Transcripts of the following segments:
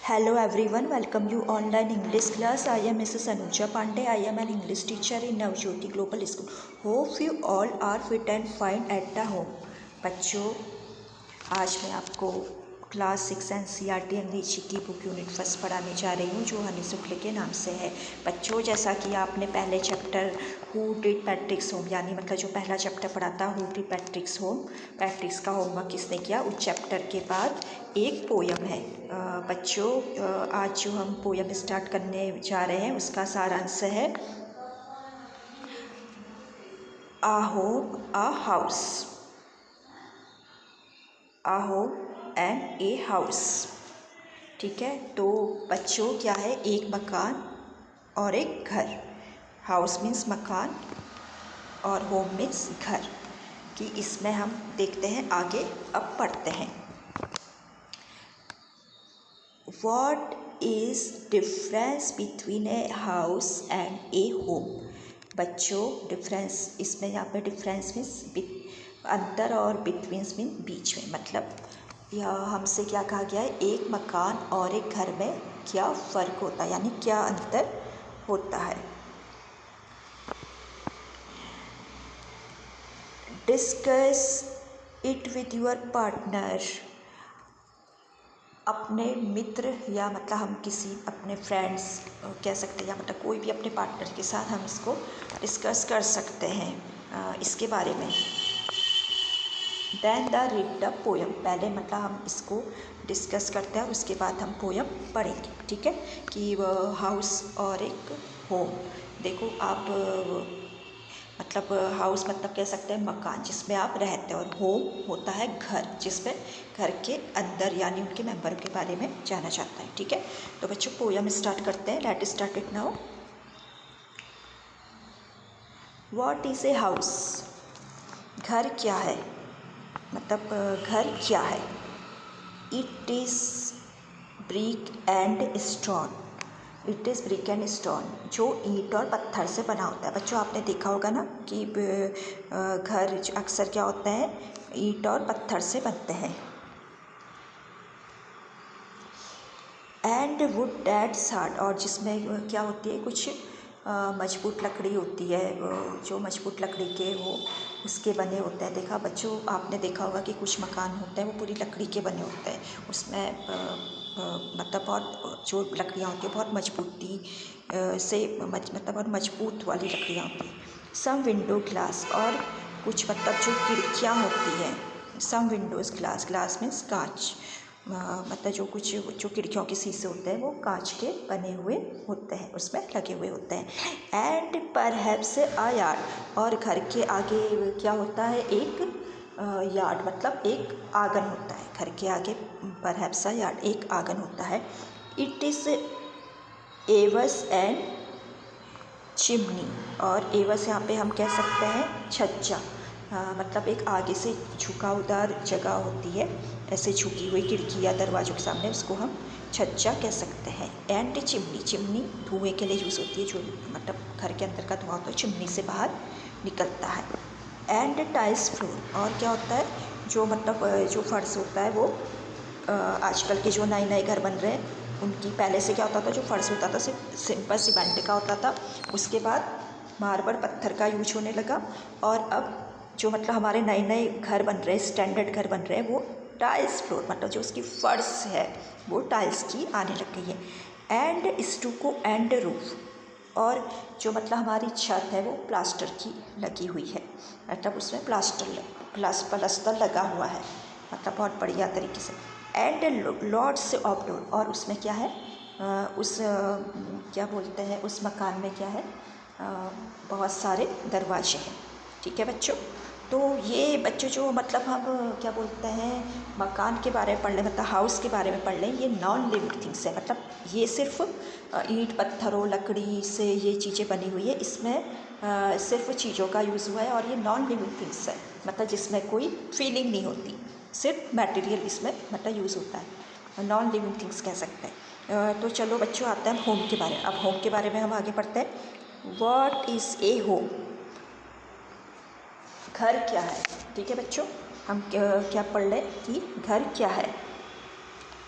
Hello everyone, welcome you online English class. I am Mrs. Anuja Pandey. I am an English teacher in Navjyoti Global School. Hope you all are fit and fine at the home. बच्चों, आज मैं आपको class 6 NCERT अंग्रेजी की book unit first पढ़ाने जा रही हूँ, जो हनी शुक्ल के नाम से है। बच्चों, जैसा कि आपने पहले चैप्टर हु डिड पैट्रिक्स होम, यानी मतलब जो पहला चैप्टर पढ़ा था हु डिड पैट्रिक्स होम, पैट्रिक्स का होमवर्क किसने किया, उस चैप्टर के बाद एक पोयम है। बच्चों, आज जो हम पोयम स्टार्ट करने जा रहे हैं उसका सारांश है a home a house, a home and a house. ठीक है, तो बच्चों क्या है, एक मकान और एक घर। हाउस मीन्स मकान और होम मीन्स घर, कि इसमें हम देखते हैं आगे। अब पढ़ते हैं। What is difference between a house and a home? बच्चों, डिफरेंस इसमें यहाँ पे डिफरेंस मीन्स अंतर और बिटवीन मीन बीच में, मतलब यह हमसे क्या कहा गया है, एक मकान और एक घर में क्या फ़र्क होता है, यानी क्या अंतर होता है। Discuss it with your partner. अपने मित्र या मतलब हम किसी अपने फ्रेंड्स कह सकते हैं, या मतलब कोई भी अपने पार्टनर के साथ हम इसको डिस्कस कर सकते हैं इसके बारे में। Then the read the poem, पहले मतलब हम इसको डिस्कस करते हैं और उसके बाद हम पोयम पढ़ेंगे। ठीक है, कि हाउस और एक होम। देखो आप, मतलब हाउस मतलब कह सकते हैं मकान जिसमें आप रहते हैं, और होम होता है घर, जिसमें घर के अंदर यानी उनके मेंबर के बारे में जाना जाता है। ठीक है, तो बच्चों पोयम स्टार्ट करते हैं। Let start it now. What is a house? घर क्या है, मतलब घर क्या है। It is brick and stone, it is brick and stone, जो ईंट और पत्थर से बना होता है। बच्चों आपने देखा होगा ना कि घर अक्सर क्या होता है, ईंट और पत्थर से बनते हैं। एंड वुड दैट्स हार्ड, और जिसमें क्या होती है, कुछ मजबूत लकड़ी होती है, जो मजबूत लकड़ी के वो उसके बने होते हैं। देखा बच्चों, आपने देखा होगा कि कुछ मकान होते हैं वो पूरी लकड़ी के बने होते हैं, उसमें मतलब बहुत जो लकड़ियाँ होती हैं बहुत मजबूती से मतलब बहुत मजबूत वाली लकड़ियाँ होती हैं। सम विंडो ग्लास, और कुछ मतलब जो खिड़कियाँ होती हैं, सम विंडोज़ ग्लास, ग्लास मीन्स कांच, मतलब जो कुछ जो खिड़कियों के शीशे होते हैं वो कांच के बने हुए होते हैं, उसमें लगे हुए होते हैं। एंड परहैप्स अ यार्ड, और घर के आगे क्या होता है, एक यार्ड मतलब एक आंगन होता है। घर के आगे परहैप्स अ यार्ड, एक आंगन होता है। इट इज़ एवस एंड चिमनी, और एवस यहाँ पे हम कह सकते हैं छज्जा, मतलब एक आगे से झुकावदार जगह होती है, ऐसे झुकी हुई खिड़की या दरवाज़ों के सामने, उसको हम छज्जा कह सकते हैं। एंड चिमनी, चिमनी धुएँ के लिए यूज़ होती है, जो मतलब घर के अंदर का धुआं होता है चिमनी से बाहर निकलता है। एंड टाइल्स फ्लोर, और क्या होता है, जो मतलब जो फर्श होता है वो आजकल के जो नए नए घर बन रहे हैं उनकी, पहले से क्या होता था, जो फर्श होता था सिर्फ सिंपल सीमेंट का होता था, उसके बाद मार्बल पत्थर का यूज होने लगा, और अब जो मतलब हमारे नए नए घर बन रहे हैं, स्टैंडर्ड घर बन रहे हैं, वो टाइल्स फ्लोर मतलब जो उसकी फर्श है वो टाइल्स की आने लग गई है। एंड स्टूको एंड रूफ, और जो मतलब हमारी छत है वो प्लास्टर की लगी हुई है, मतलब उसमें प्लास्टर लगा हुआ है, मतलब बहुत बढ़िया तरीके से। एंड लॉट्स ऑफ डोर, और उसमें क्या है, क्या बोलते हैं, उस मकान में क्या है, बहुत सारे दरवाजे हैं। ठीक है बच्चों, तो ये बच्चों जो मतलब हम क्या बोलते हैं मकान के बारे में पढ़ लें, मतलब हाउस के बारे में पढ़ लें, ये नॉन लिविंग थिंग्स है, मतलब ये सिर्फ ईंट पत्थरों लकड़ी से ये चीज़ें बनी हुई है, इसमें सिर्फ चीज़ों का यूज़ हुआ है, और ये नॉन लिविंग थिंग्स है, मतलब जिसमें कोई फीलिंग नहीं होती, सिर्फ मटेरियल इसमें मतलब यूज़ होता है, नॉन लिविंग थिंग्स कह सकते हैं। तो चलो बच्चों आते हैं होम के बारे में। अब होम के बारे में हम आगे पढ़ते हैं। What is a home? घर क्या है। ठीक है बच्चों, हम क्या पढ़ लें कि घर क्या है।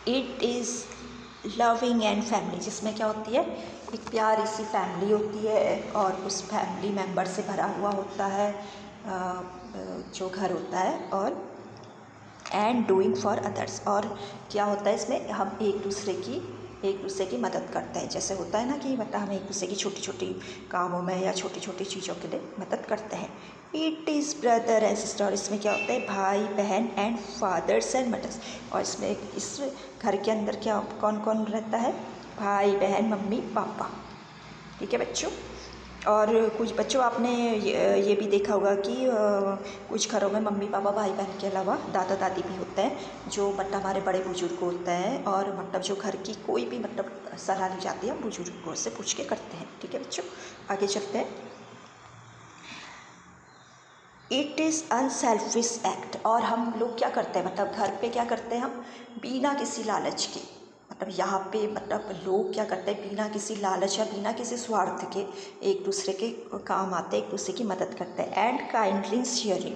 It is loving and family, जिसमें क्या होती है, एक प्यारी सी फैमिली होती है और उस फैमिली मेम्बर से भरा हुआ होता है जो घर होता है। और एंड डूइंग फॉर अदर्स, और क्या होता है इसमें, हम एक दूसरे की मदद करते हैं। जैसे होता है ना कि मतलब हम एक दूसरे की छोटी छोटी कामों में या छोटी छोटी चीज़ों के लिए मदद करते हैं। It is brother and sister, इसमें क्या होता है, भाई बहन एंड फादर्स एंड मदर्स। और इसमें इस घर के अंदर क्या कौन कौन रहता है, भाई बहन मम्मी पापा। ठीक है बच्चों। और कुछ बच्चों आपने ये भी देखा होगा कि कुछ घरों में मम्मी पापा भाई बहन के अलावा दादा दादी भी होते हैं, जो मतलब हमारे बड़े बुजुर्ग होते हैं, और मतलब जो घर की कोई भी मतलब सलाह ली जाती है हम बुजुर्गों से पूछ के करते हैं। ठीक है बच्चों, आगे चलते हैं। इट इज़ अनसेल्फिश एक्ट, और हम लोग क्या करते हैं, मतलब घर पे क्या करते हैं हम, बिना किसी लालच के, मतलब यहाँ पे मतलब लोग क्या करते हैं, बिना किसी लालच या बिना किसी स्वार्थ के एक दूसरे के काम आते हैं, एक दूसरे की मदद करते हैं। एंड काइंडली शेयरिंग,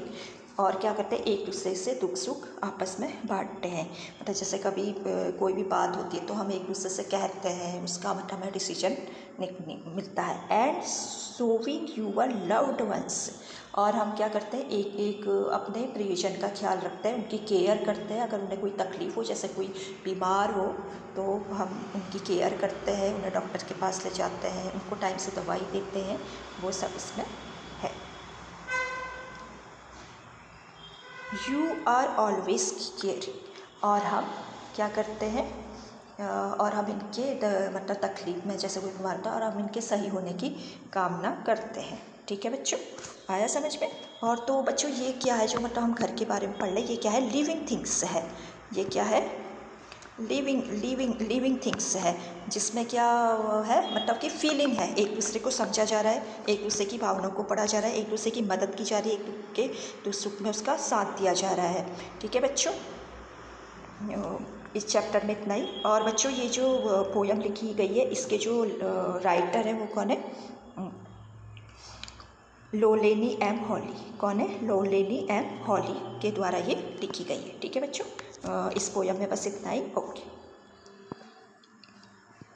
और क्या करते हैं, एक दूसरे से दुख सुख आपस में बांटते हैं। मतलब जैसे कभी कोई भी बात होती है तो हम एक दूसरे से कहते हैं, उसका मतलब हमें डिसीजन मिलता है। And showing your loved ones, और हम क्या करते हैं, एक एक अपने प्रियजन का ख्याल रखते हैं, उनकी केयर करते हैं। अगर उन्हें कोई तकलीफ़ हो, जैसे कोई बीमार हो, तो हम उनकी केयर करते हैं, उन्हें डॉक्टर के पास ले जाते हैं, उनको टाइम से दवाई देते हैं, वो सब इसमें है। यू आर ऑलवेज केयरिंग, और हम क्या करते हैं, और हम इनके मतलब तकलीफ़ में, जैसे कोई बीमार था, और हम इनके सही होने की कामना करते हैं। ठीक है बच्चों, आया समझ में। और तो बच्चों ये क्या है जो मतलब हम घर के बारे में पढ़ रहे, ये क्या है, लिविंग थिंग्स है। ये क्या है, लिविंग थिंग्स है, जिसमें क्या है, मतलब कि फीलिंग है, एक दूसरे को समझा जा रहा है, एक दूसरे की भावनाओं को पढ़ा जा रहा है, एक दूसरे की मदद की जा रही है, एक दूसरे के दुख सुख में उसका साथ दिया जा रहा है। ठीक है बच्चों, इस चैप्टर में इतना ही। और बच्चों ये जो पोयम लिखी गई है, इसके जो राइटर है वो कौन है, लोलेनी एम हॉली। कौन है, लोलेनी एम हॉली के द्वारा ये लिखी गई है। ठीक है बच्चों, इस पोयम में बस इतना ही। ओके।